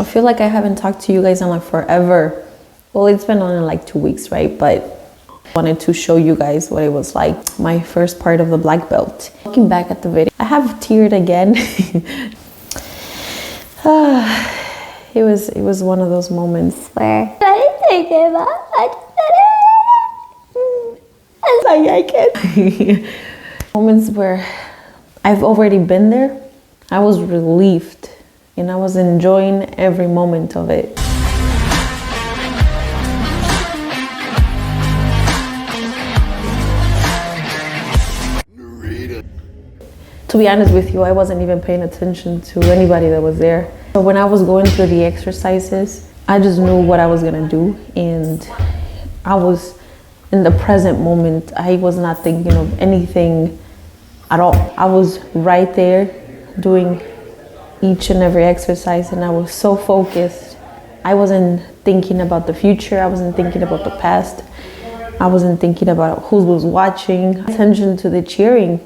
I feel like I haven't talked to you guys in like forever. Well, it's been only like 2 weeks, right? But I wanted to show you guys what it was like, my first part of the black belt. Looking back at the video, I have teared again. It was one of those moments where I didn't think about I can. Moments where I've already been there. I was relieved and I was enjoying every moment of it. To be honest with you, I wasn't even paying attention to anybody that was there. But when I was going through the exercises, I just knew what I was gonna do, and I was in the present moment. I was not thinking of anything at all. I was right there doing each and every exercise, and I was so focused. I wasn't thinking about the future. I wasn't thinking about the past. I wasn't thinking about who was watching. Attention to the cheering.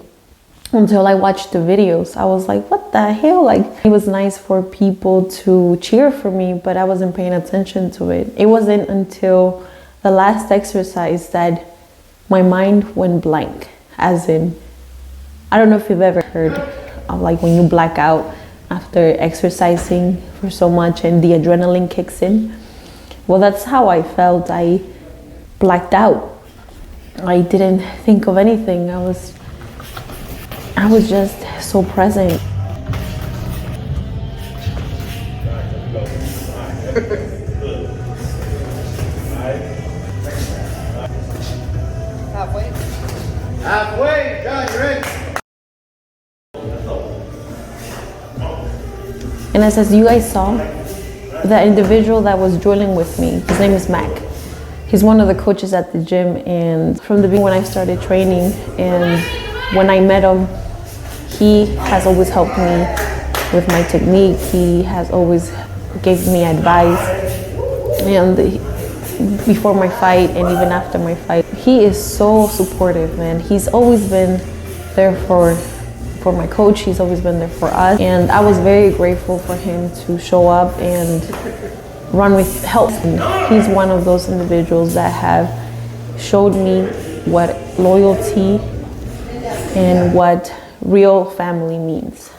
Until I watched the videos, I was like, what the hell? Like, it was nice for people to cheer for me, but I wasn't paying attention to it. It wasn't until the last exercise that my mind went blank. As in, I don't know if you've ever heard of like when you black out after exercising for so much and the adrenaline kicks in. Well, that's how I felt. I blacked out. I didn't think of anything. I was just so present. Halfway, John, you ready? And as you guys saw, the individual that was drilling with me, his name is Mac. He's one of the coaches at the gym, and from the beginning when I started training and when I met him, he has always helped me with my technique. He has always gave me advice, and before my fight and even after my fight, he is so supportive, man. He's always been there for my coach. He's always been there for us, and I was very grateful for him to show up and run with help. And he's one of those individuals that have showed me what loyalty and what real family means.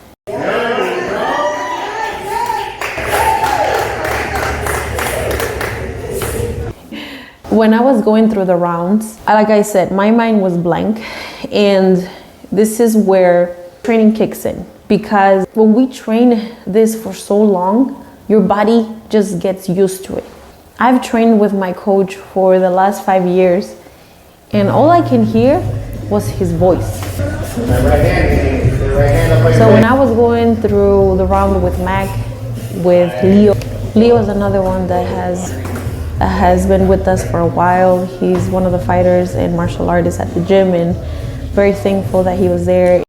When I was going through the rounds, like I said, my mind was blank, and this is where training kicks in, because when we train this for so long, your body just gets used to it. I've trained with my coach for the last 5 years, and all I can hear was his voice. So when I was going through the round with Mac, with Leo is another one that has been with us for a while. He's one of the fighters and martial artists at the gym, and very thankful that he was there.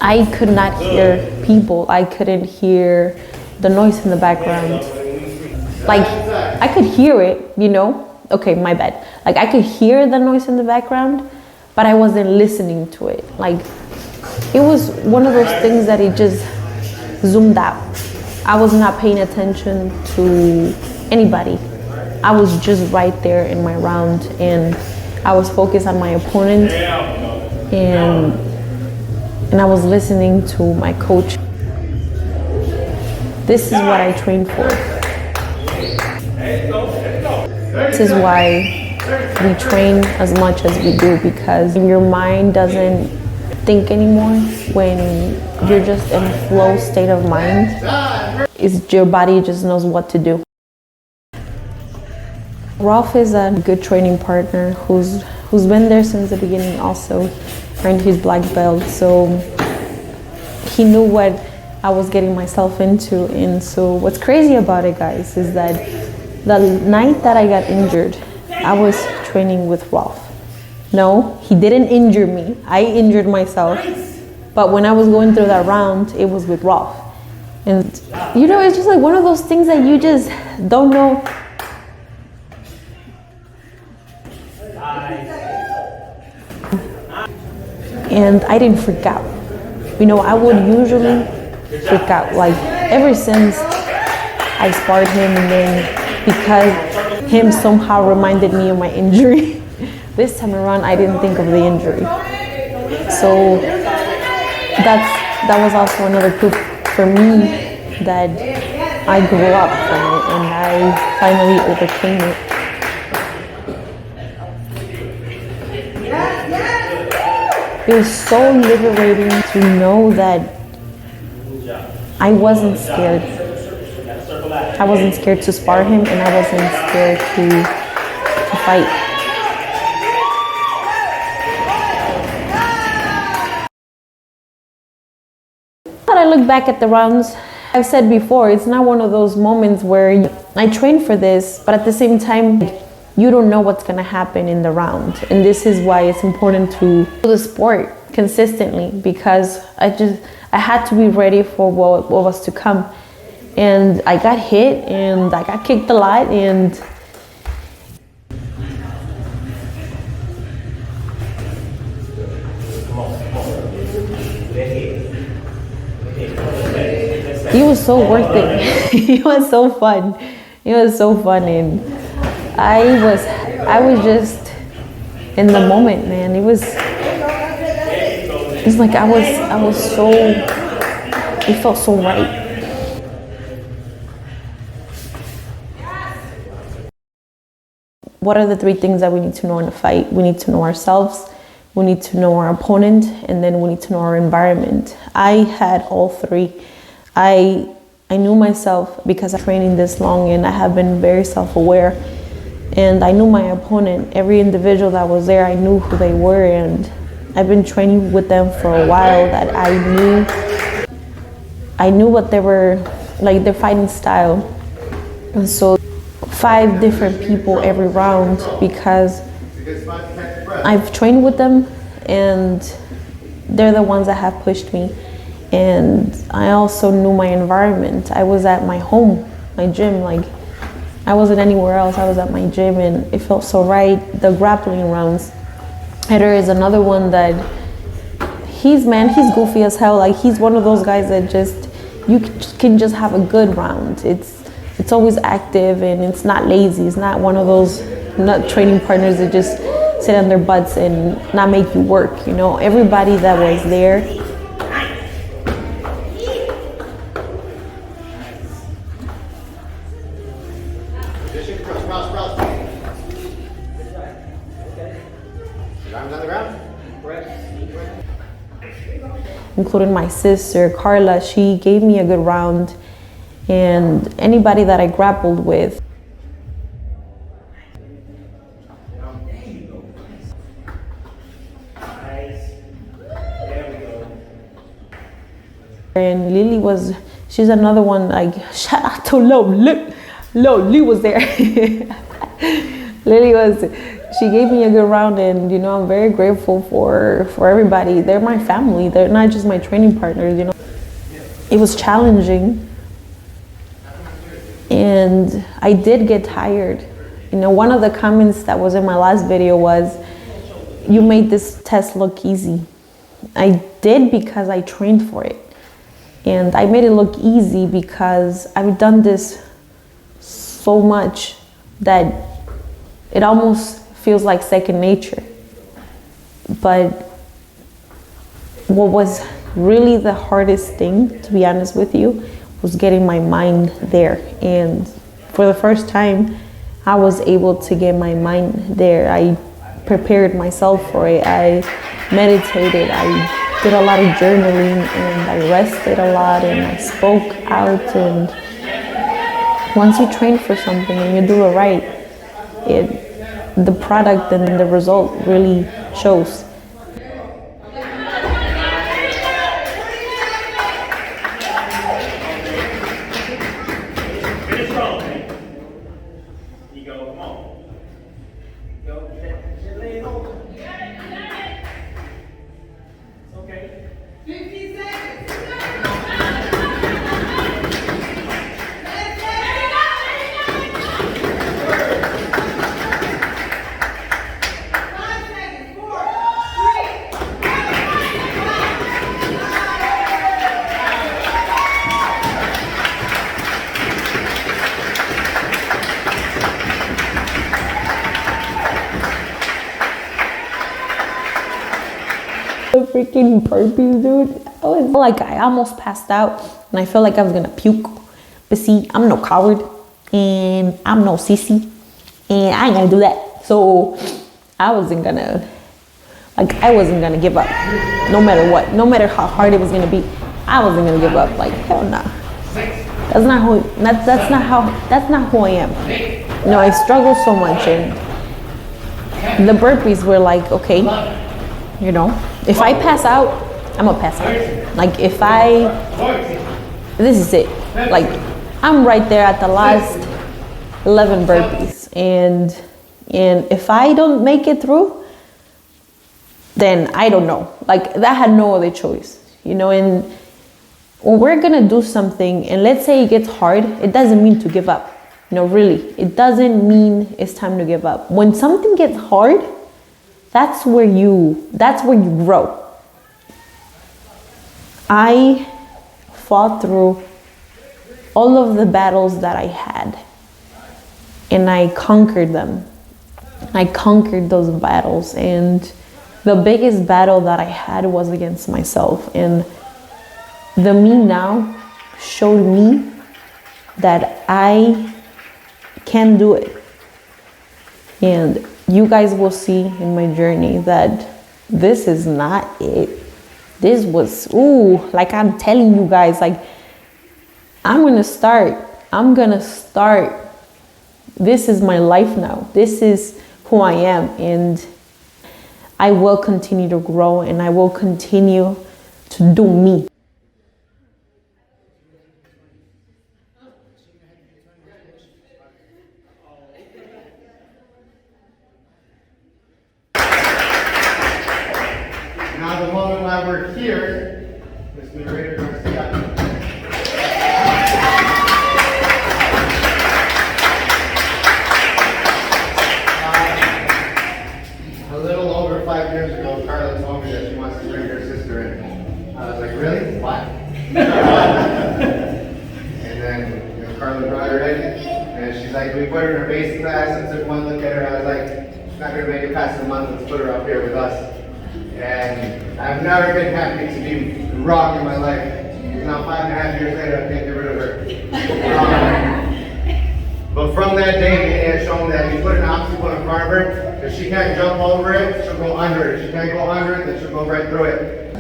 I could not hear people. I couldn't hear the noise in the background. Like, I could hear it, you know? Okay, my bad. Like, I could hear the noise in the background, but I wasn't listening to it. Like, it was one of those things that it just zoomed out. I was not paying attention to anybody. I was just right there in my round, and I was focused on my opponent, and I was listening to my coach. This is what I trained for. This is why we train as much as we do, because your mind doesn't think anymore. When you're just in a flow state of mind, your body just knows what to do. Ralph is a good training partner who's been there since the beginning, also earned his black belt, so he knew what I was getting myself into. And so what's crazy about it, guys, is that the night that I got injured, I was training with Ralph. No, he didn't injure me. I injured myself. But when I was going through that round, it was with Ralph. And you know, it's just like one of those things that you just don't know. And I didn't freak out. You know, I would usually freak out. Like, ever since I sparred him, and then because him somehow reminded me of my injury, this time around I didn't think of the injury. So that was also another proof for me that I grew up from it and I finally overcame it. It was so liberating to know that I wasn't scared. I wasn't scared to spar him, and I wasn't scared to fight. When I look back at the rounds, I've said before, it's not one of those moments where I train for this, but at the same time, you don't know what's gonna happen in the round. And this is why it's important to do the sport consistently, because I had to be ready for what was to come. And I got hit and I got kicked a lot, and it was so worth it. It was so fun. It was so fun, and I was just in the moment, man. It's like I was so, it felt so right. What are the three things that we need to know in a fight? We need to know ourselves, we need to know our opponent, and then we need to know our environment. I had all three. I knew myself because I'm training this long, and I have been very self-aware. And I knew my opponent. Every individual that was there, I knew who they were, and I've been training with them for a while. That I knew what they were, like their fighting style. And so 5 different people every round, because I've trained with them and they're the ones that have pushed me. And I also knew my environment. I was at my home, my gym, like I wasn't anywhere else. I was at my gym, and it felt so right. The grappling rounds. Eder is another one that he's goofy as hell. Like he's one of those guys that you can just have a good round. It's always active and it's not lazy. It's not one of those training partners that just sit on their butts and not make you work. You know, everybody that was there. Including my sister, Carla, she gave me a good round. And anybody that I grappled with. And Lily she's another one, like, shout out to Lily was there. She gave me a good round, and you know, I'm very grateful for everybody. They're my family. They're not just my training partners, you know. It was challenging, and I did get tired. You know, one of the comments that was in my last video was, you made this test look easy. I did, because I trained for it. And I made it look easy because I've done this so much that it almost feels like second nature. But what was really the hardest thing, to be honest with you, was getting my mind there. And for the first time, I was able to get my mind there. I prepared myself for it. I meditated. I did a lot of journaling, and I rested a lot, and I spoke out. And once you train for something and you do it right, the product and the result really shows. freaking burpees, dude. I was like, I almost passed out and I felt like I was gonna puke. But see, I'm no coward and I'm no sissy and I ain't gonna do that. So I wasn't gonna give up no matter what, no matter how hard it was gonna be. I wasn't gonna give up. Like, hell nah. That's not who I am. You know, I struggle so much, and the burpees were like, okay, you know, if I pass out, I'm gonna pass out. Like, this is it. Like, I'm right there at the last 11 burpees, and if I don't make it through, then I don't know. Like, that had no other choice, you know. And when we're gonna do something, and let's say it gets hard, it doesn't mean to give up. You know, really, it doesn't mean it's time to give up. When something gets hard, that's where you grow. I fought through all of the battles that I had, and I conquered them. I conquered those battles, and the biggest battle that I had was against myself. And the me now showed me that I can do it. And you guys will see in my journey that this is not it. This was, like I'm telling you guys, like I'm gonna start. This is my life now. This is who I am. And I will continue to grow, and I will continue to do me. Now the moment why we're here is the narrator Gracias. A little over 5 years ago, Carla told me that she wants to bring her sister in. I was like, really? What? And then Carla brought her in, and she's like, we put her in her basic class and took one look at her. I was like, she's not going to make it past the month, let's put her up here with us. And I've never been happy to be wrong in my life. Now 5.5 years later, I can't get rid of her. But from that day, NayNay has shown that you put an obstacle in front of her, if she can't jump over it, she'll go under it. If she can't go under it, then she'll go right through it.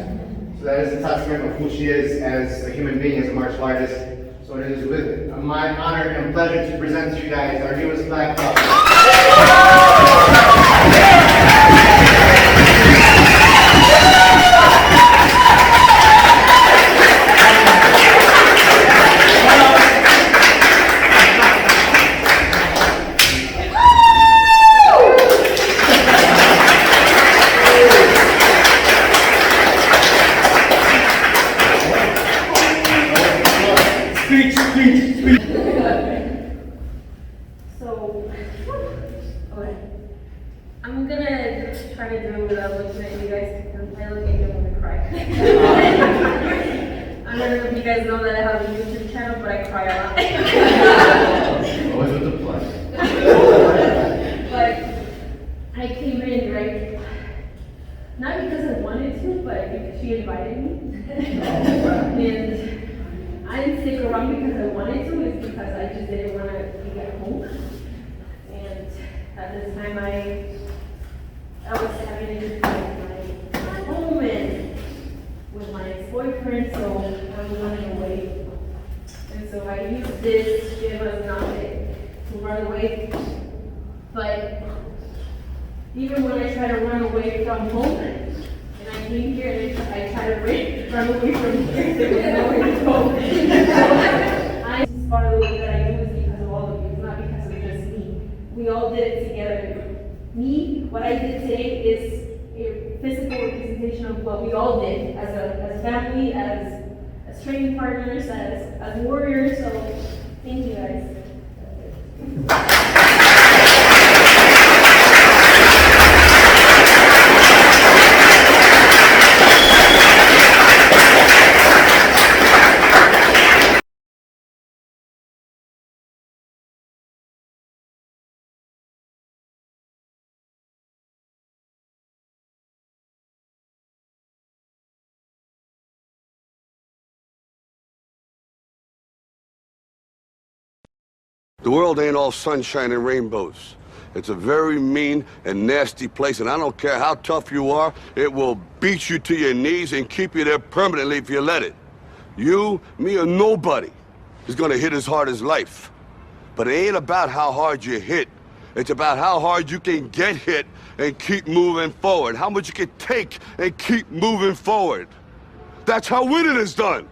So that is a testament of who she is as a human being, as a martial artist. So it is with my honor and pleasure to present to you guys our newest black belt. I'm gonna try to do without looking at you guys, because if I look at you, I'm gonna cry. I don't know if you guys know that I have a YouTube channel, but I cry a lot. Always with the plus. But I came in, right? Not because I wanted to, but because she invited me. And I didn't stick around because I wanted to, it's because I just didn't want to be at home. And at this time I was having a good time at my home and with my ex-boyfriend, so I was running away. And so I used this gym as an outlet to run away. But even when I try to run away from home, and I came here and I try to run away from here, there was nowhere to go. This is part of the way that I do is because of all of you, it's not because of just me. We all did it together. Me, what I did today is a physical representation of what we all did as a family, as training partners, as warriors. So thank you guys. The world ain't all sunshine and rainbows. It's a very mean and nasty place, and I don't care how tough you are, it will beat you to your knees and keep you there permanently if you let it. You, me, or nobody is gonna hit as hard as life. But it ain't about how hard you hit. It's about how hard you can get hit and keep moving forward. How much you can take and keep moving forward. That's how winning is done.